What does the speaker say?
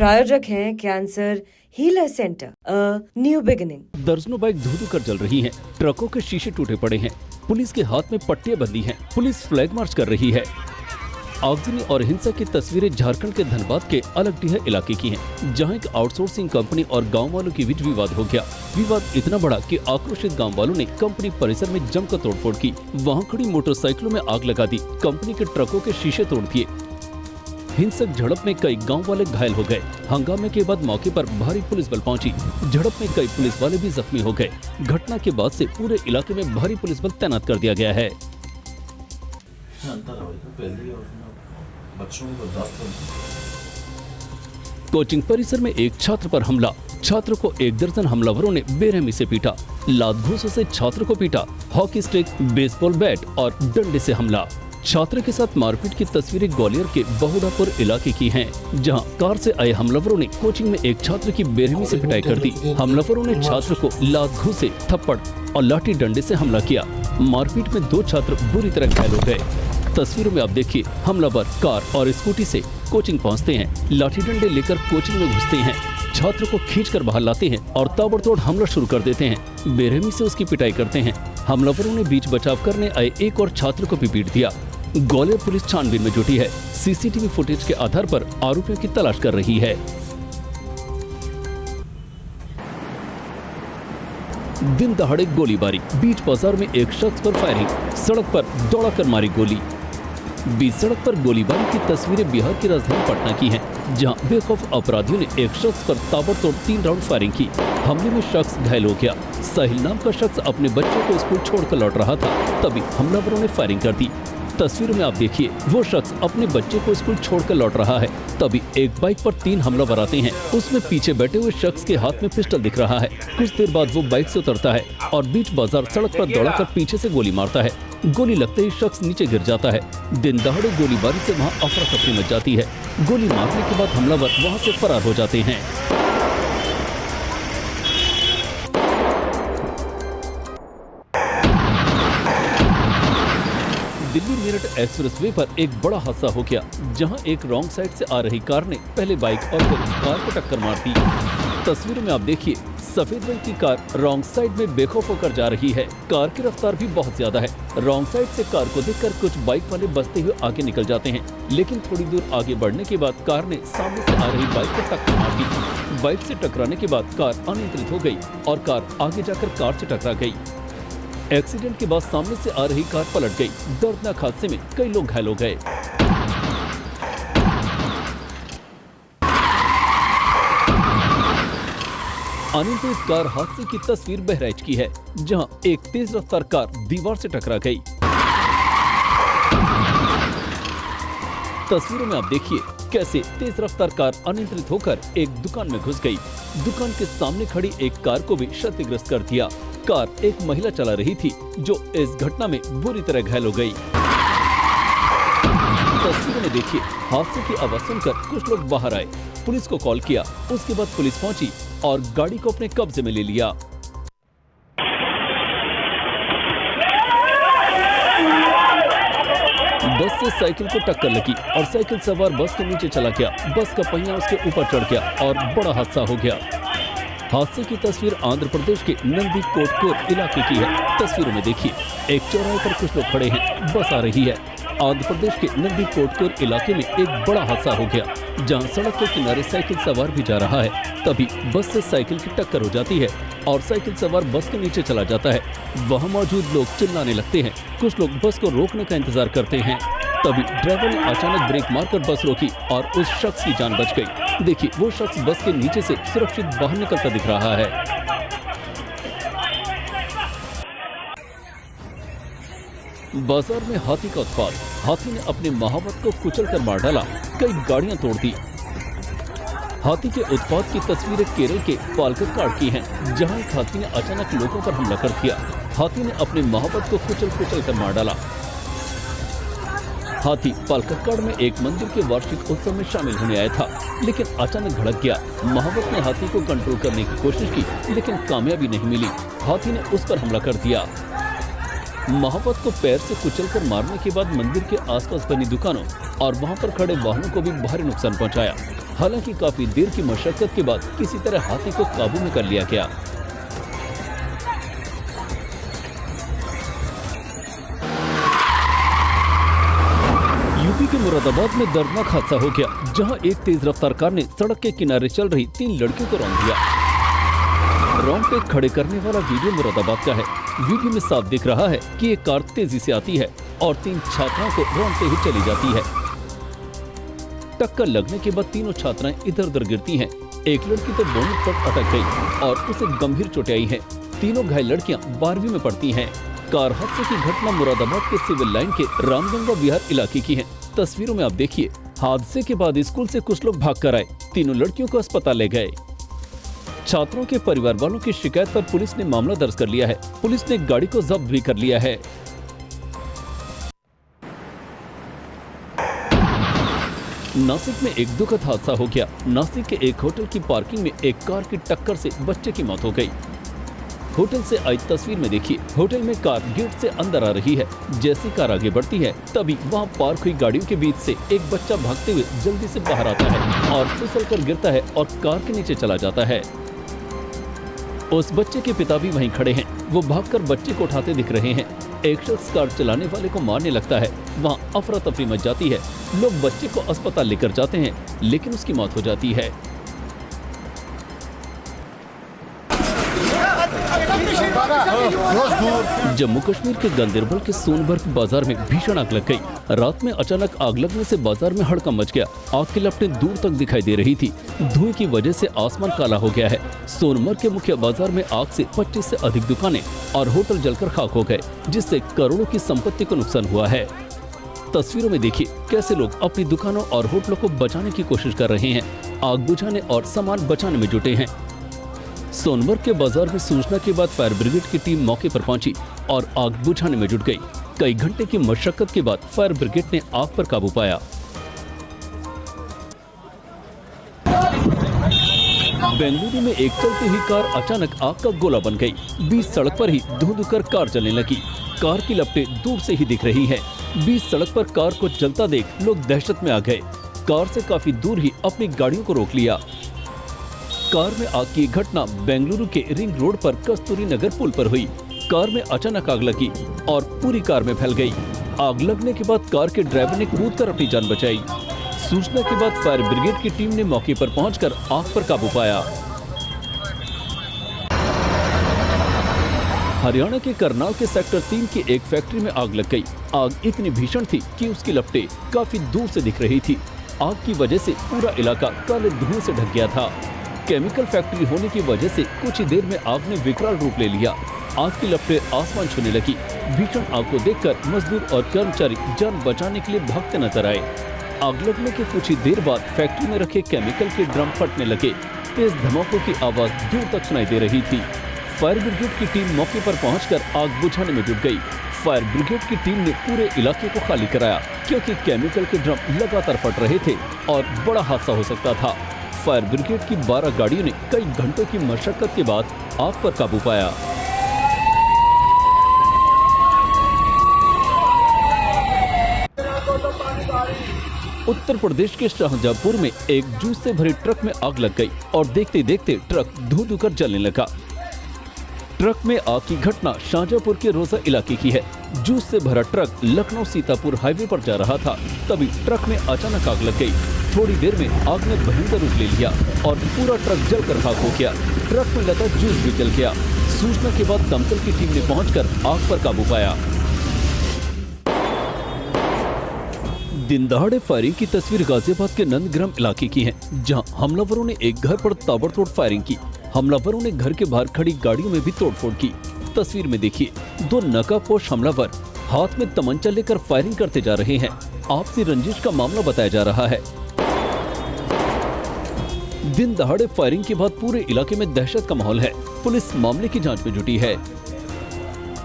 प्रायोजक हैं cancer healer centre, a new beginning. दर्जनों बाइक धू कर जल रही हैं, ट्रकों के शीशे टूटे पड़े हैं, पुलिस के हाथ में पट्टियां बंधी हैं, पुलिस फ्लैग मार्च कर रही है। आगजनी और हिंसा की तस्वीरें झारखंड के धनबाद के अलगडीहा इलाके की हैं, जहां एक आउटसोर्सिंग कंपनी और गांव वालों के बीच विवाद हो गया। विवाद इतना बड़ा कि आक्रोशित गांव वालों ने कंपनी परिसर में जमकर तोड़फोड़ की, वहां खड़ी मोटरसाइकिलों में आग लगा दी, कंपनी के ट्रकों के शीशे तोड़ दिए। हिंसक झड़प में कई गांव वाले घायल हो गए। हंगामे के बाद मौके पर भारी पुलिस बल पहुंची। झड़प में कई पुलिस वाले भी जख्मी हो गए। घटना के बाद से पूरे इलाके में भारी पुलिस बल तैनात कर दिया गया है। कोचिंग परिसर में एक छात्र पर हमला, छात्र को एक दर्जन हमलावरों ने बेरहमी से पीटा, लात घूंसों से छात्र को पीटा, हॉकी स्टिक, बेसबॉल बैट और डंडे से हमला। छात्र के साथ मारपीट की तस्वीरें ग्वालियर के बहुड़ापुर इलाके की हैं, जहां कार से आए हमलावरों ने कोचिंग में एक छात्र की बेरहमी से पिटाई कर दी। हमलावरों ने छात्र को लात घूंसे, थप्पड़ और लाठी डंडे से हमला किया। मारपीट में 2 छात्र बुरी तरह घायल हो गए। तस्वीरों में आप देखिए, हमलावर कार और स्कूटी से कोचिंग पहुंचते हैं, लाठी डंडे लेकर कोचिंग में घुसते हैं, छात्र को खींचकर बाहर लाते हैं और ताबड़तोड़ हमला शुरू कर देते हैं। बेरहमी से उसकी पिटाई करते हैं। हमलावरों ने बीच बचाव करने आए एक और छात्र को भी पीट दिया। ग्वालियर पुलिस छानबीन में जुटी है। सीसीटीवी फुटेज के आधार पर आरोपियों की तलाश कर रही है। दिन दहाड़े गोलीबारी, बीच बाजार में एक शख्स पर फायरिंग, सड़क पर दौड़ाकर मारी गोली। बीच सड़क पर गोलीबारी की तस्वीरें बिहार की राजधानी पटना की हैं, जहां बेखौफ अपराधियों ने एक शख्स पर ताबड़तोड़ 3 राउंड फायरिंग की। हमले में शख्स घायल हो गया। साहिल नाम का शख्स अपने बच्चे को स्कूल छोड़कर लौट रहा था, तभी हमलावरों ने फायरिंग कर दी। तस्वीरों में आप देखिए, वो शख्स अपने बच्चे को स्कूल छोड़कर लौट रहा है, तभी एक बाइक पर 3 हमलावर आते हैं। उसमें पीछे बैठे हुए शख्स के हाथ में पिस्टल दिख रहा है। कुछ देर बाद वो बाइक से उतरता है और बीच बाजार सड़क पर दौड़ाकर पीछे से गोली मारता है। गोली लगते ही शख्स नीचे गिर जाता है। दिन दहाड़े गोलीबारी से वहाँ अफरा तफरी मच जाती है। गोली मारने के बाद हमलावर वहाँ से फरार हो जाते हैं। दिल्ली मेरठ एक्सप्रेसवे पर एक बड़ा हादसा हो गया, जहां एक रॉन्ग साइड से आ रही कार ने पहले बाइक और फिर कार को टक्कर मार दी। तस्वीरों में आप देखिए, सफेद रंग की कार रॉन्ग साइड में बेखौफ होकर जा रही है। कार की रफ्तार भी बहुत ज्यादा है। रॉन्ग साइड से कार को देखकर कुछ बाइक वाले बचते हुए आगे निकल जाते हैं, लेकिन थोड़ी दूर आगे बढ़ने के बाद कार ने सामने से आ रही बाइक को टक्कर मार दी। बाइक से टकराने के बाद कार अनियंत्रित हो गई और कार आगे जाकर कार से टकरा गई। एक्सीडेंट के बाद सामने से आ रही कार पलट गई। दर्दनाक हादसे में कई लोग घायल हो गए। अनियंत्रित कार हादसे की तस्वीर बहराइच की है, जहां एक तेज रफ्तार कार दीवार से टकरा गई। तस्वीरों में आप देखिए, कैसे तेज रफ्तार कार अनियंत्रित होकर एक दुकान में घुस गई। दुकान के सामने खड़ी एक कार को भी क्षतिग्रस्त कर दिया। कार एक महिला चला रही थी, जो इस घटना में बुरी तरह घायल हो गई। तस्वीरों में देखिए, हादसे की आवाज सुनकर कुछ लोग बाहर आए, पुलिस को कॉल किया। उसके बाद पुलिस पहुंची और गाड़ी को अपने कब्जे में ले लिया। बस से साइकिल को टक्कर लगी और साइकिल सवार बस के नीचे चला गया। बस का पहिया उसके ऊपर चढ़ गया और बड़ा हादसा हो गया। हादसे की तस्वीर आंध्र प्रदेश के नंदी कोटपुर इलाके की है। तस्वीरों में देखिए, एक चौराहे पर कुछ लोग खड़े हैं, बस आ रही है। आंध्र प्रदेश के नंदी कोटपुर इलाके में एक बड़ा हादसा हो गया, जहां सड़क के किनारे साइकिल सवार भी जा रहा है, तभी बस से साइकिल की टक्कर हो जाती है और साइकिल सवार बस के नीचे चला जाता है। वहां मौजूद लोग चिल्लाने लगते हैं। कुछ लोग बस को रोकने का इंतजार करते हैं, तभी ड्राइवर ने अचानक ब्रेक मारकर बस रोकी और उस शख्स की जान बच गई। देखिए, वो शख्स बस के नीचे से सुरक्षित बाहर निकलता दिख रहा है। बाजार में हाथी का उत्पात, हाथी ने अपने महावत को कुचलकर मार डाला, कई गाड़ियां तोड़ दी। हाथी के उत्पात की तस्वीरें केरल के पालक्काड की हैं, जहां एक हाथी ने अचानक लोगों पर हमला कर दिया। हाथी ने अपने महावत को कुचल कर मार डाला। हाथी पालक्काड में एक मंदिर के वार्षिक उत्सव में शामिल होने आया था, लेकिन अचानक भड़क गया। महावत ने हाथी को कंट्रोल करने की कोशिश की, लेकिन कामयाबी नहीं मिली। हाथी ने उस पर हमला कर दिया। महावत को पैर से कुचलकर मारने के बाद मंदिर के आसपास बनी दुकानों और वहां पर खड़े वाहनों को भी भारी नुकसान पहुंचाया। हालांकि काफी देर की मशक्कत के बाद किसी तरह हाथी को काबू में कर लिया गया। यूपी के मुरादाबाद में दर्दनाक हादसा हो गया, जहां एक तेज रफ्तार कार ने सड़क के किनारे चल रही 3 लड़कियों को रौंद दिया। रोंगटे खड़े करने वाला वीडियो मुरादाबाद का है। वीडियो में साफ दिख रहा है कि एक कार तेजी से आती है और 3 छात्राओं को रौंदते हुए चली जाती है। टक्कर लगने के बाद तीनों छात्राएं इधर उधर गिरती हैं। एक लड़की तो बोनट पर अटक गई और उसे गंभीर चोटें आई हैं। तीनों घायल लड़कियां 12वीं में पढ़ती हैं। कार हादसे की घटना मुरादाबाद के सिविल लाइन के रामगंगा विहार इलाके की है। तस्वीरों में आप देखिए, हादसे के बाद स्कूल से कुछ लोग भागकर आए, तीनों लड़कियों को अस्पताल ले गए। छात्रों के परिवार वालों की शिकायत पर पुलिस ने मामला दर्ज कर लिया है। पुलिस ने गाड़ी को जब्त भी कर लिया है। नासिक में एक दुखद हादसा हो गया। नासिक के एक होटल की पार्किंग में एक कार की टक्कर से बच्चे की मौत हो गई। होटल से आई तस्वीर में देखिए, होटल में कार गेट से अंदर आ रही है। जैसी कार आगे बढ़ती है तभी वहां पार्क हुई गाड़ियों के बीच से एक बच्चा भागते हुए जल्दी से बाहर आता है और फिसल कर गिरता है और कार के नीचे चला जाता है। उस बच्चे के पिता भी वहीं खड़े हैं। वो भागकर बच्चे को उठाते दिख रहे हैं। एक शख्स कार चलाने वाले को मारने लगता है। वहाँ अफरा तफरी मच जाती है। लोग बच्चे को अस्पताल लेकर जाते हैं, लेकिन उसकी मौत हो जाती है। जम्मू कश्मीर के गांदरबल के सोनबर्ग बाजार में भीषण आग लग गई। रात में अचानक आग लगने से बाजार में हड़कंप मच गया। आग की लपटें दूर तक दिखाई दे रही थी। धुएं की वजह से आसमान काला हो गया है। सोनमर्ग के मुख्य बाजार में आग से 25 से अधिक दुकानें और होटल जलकर खाक हो गए, जिससे करोड़ों की संपत्ति को नुकसान हुआ है। तस्वीरों में देखिए कैसे लोग अपनी दुकानों और होटलों को बचाने की कोशिश कर रहे हैं। आग बुझाने और सामान बचाने में जुटे हैं। सोनमर्ग के बाजार में सूचना के बाद फायर ब्रिगेड की टीम मौके पर पहुंची और आग बुझाने में जुट गई। कई घंटे की मशक्कत के बाद फायर ब्रिगेड ने आग पर काबू पाया। बेंगलुरु में एक चलती हुई कार अचानक आग का गोला बन गई। बीच सड़क पर ही धुआं कर कार जलने लगी। कार की लपटें दूर से ही दिख रही हैं। बीच सड़क पर कार को जलता देख लोग दहशत में आ गए। कार से काफी दूर ही अपनी गाड़ियों को रोक लिया। कार में आग की घटना बेंगलुरु के रिंग रोड पर कस्तूरी नगर पुल पर हुई। कार में अचानक आग लगी और पूरी कार में फैल गई। आग लगने के बाद कार के ड्राइवर ने कूदकर अपनी जान बचाई। सूचना के बाद फायर ब्रिगेड की टीम ने मौके पर पहुंचकर आग पर काबू पाया। हरियाणा के करनाल के सेक्टर 3 की एक फैक्ट्री में आग लग गई। आग इतनी भीषण थी कि उसकी लपटें काफी दूर से दिख रही थी। आग की वजह से पूरा इलाका काले धुएं से ढक गया था। केमिकल फैक्ट्री होने की वजह से कुछ ही देर में आग ने विकराल रूप ले लिया। आग की लपटें आसमान छूने लगी। भीषण आग को देखकर मजदूर और कर्मचारी जान बचाने के लिए भागते नजर आए। आग लगने के कुछ ही देर बाद फैक्ट्री में रखे केमिकल के ड्रम फटने लगे। तेज धमाकों की आवाज दूर तक सुनाई दे रही थी। फायर ब्रिगेड की टीम मौके पर पहुंचकर आग बुझाने में जुट गई। फायर ब्रिगेड की टीम ने पूरे इलाके को खाली कराया, क्योंकि केमिकल के ड्रम लगातार फट रहे थे और बड़ा हादसा हो सकता था। फायर ब्रिगेड की 12 गाड़ियों ने कई घंटों की मशक्कत के बाद आग पर काबू पाया। उत्तर प्रदेश के शाहजहांपुर में एक जूस से भरे ट्रक में आग लग गई और देखते देखते ट्रक धू-धू कर जलने लगा। ट्रक में आग की घटना शाहजहांपुर के रोजा इलाके की है। जूस से भरा ट्रक लखनऊ सीतापुर हाईवे पर जा रहा था, तभी ट्रक में अचानक आग लग गई। थोड़ी देर में आग ने भयंकर रूप ले लिया और पूरा ट्रक जलकर खाक हो गया। ट्रक में लगा जूस भी जल गया। सूचना के बाद दमकल की टीम ने पहुंचकर आग पर काबू पाया। दिन दहाड़े फायरिंग की तस्वीर गाजियाबाद के नंदग्राम इलाके की है, जहां हमलावरों ने एक घर पर ताबड़तोड़ फायरिंग की। हमलावरों ने घर के बाहर खड़ी गाड़ियों में भी तोड़फोड़ की। तस्वीर में देखिए, 2 नकाबपोश हमलावर हाथ में तमंचा लेकर फायरिंग करते जा रहे हैं। आपसी रंजिश का मामला बताया जा रहा है। दिन दहाड़े फायरिंग के बाद पूरे इलाके में दहशत का माहौल है। पुलिस मामले की जांच में जुटी है।